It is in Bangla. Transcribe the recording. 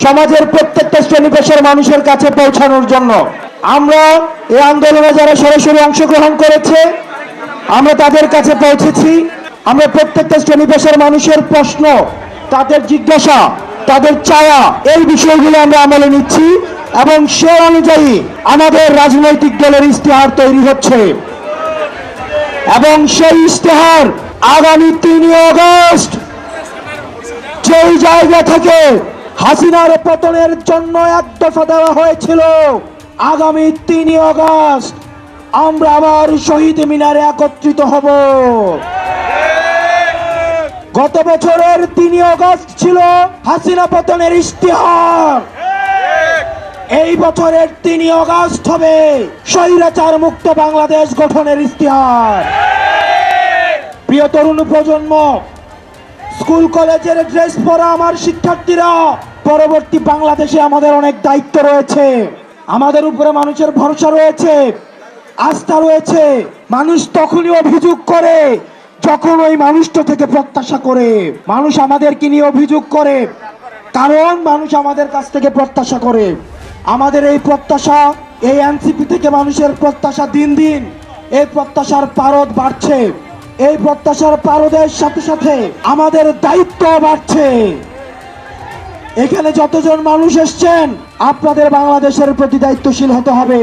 সমাজের প্রত্যেকটা শ্রেণী পেশার মানুষের কাছে পৌঁছানোর জন্য। আমরা এই আন্দোলনে যারা সরাসরি অংশগ্রহণ করেছে আমরা তাদের কাছে পৌঁছেছি। আমরা প্রত্যেকটা শ্রেণী পেশার মানুষের প্রশ্ন, তাদের জিজ্ঞাসা, তাদের চাওয়া, এই বিষয়গুলো আমরা আমলে নিচ্ছি এবং সে অনুযায়ী আমাদের রাজনৈতিক দলের ইশতেহার তৈরি হচ্ছে এবং সেই ইশতেহার আগামী 3 আগস্ট যেই জায়গা থেকে হাসিনার পতনের জন্য এক দফা দেওয়া হয়েছিল, আগামী 3 আগস্ট আমরা আবার শহীদ মিনারে একত্রিত হব। গত বছরের 3 আগস্ট ছিল হাসিনা পতনের ইশতেহার, এই বছরের 3 আগস্ট হবে স্বৈরাচার মুক্ত বাংলাদেশ গঠনের ইশতেহার। প্রিয় তরুণ প্রজন্ম, স্কুল কলেজের ড্রেস পরা আমার শিক্ষার্থীরা, পরবর্তী বাংলাদেশে আমাদের অনেক দায়িত্ব রয়েছে, আমাদের উপরে মানুষের ভরসা রয়েছে, আস্থা রয়েছে। মানুষ তখনই অভিযোগ করে যখন ওই মানুষটা থেকে প্রত্যাশা করে। মানুষ আমাদেরকে নিয়ে অভিযোগ করে কারণ মানুষ আমাদের কাছ থেকে প্রত্যাশা করে। আমাদের এই প্রত্যাশা, এই এনসিপি থেকে মানুষের প্রত্যাশা দিন দিন এই প্রত্যাশার পারদ বাড়ছে। এই প্রত্যাশার পারদের সাথে সাথে আমাদের দায়িত্ব বাড়ছে। এখানে যতজন মানুষ এসছেন আপনাদের বাংলাদেশের প্রতি দায়িত্বশীল হতে হবে।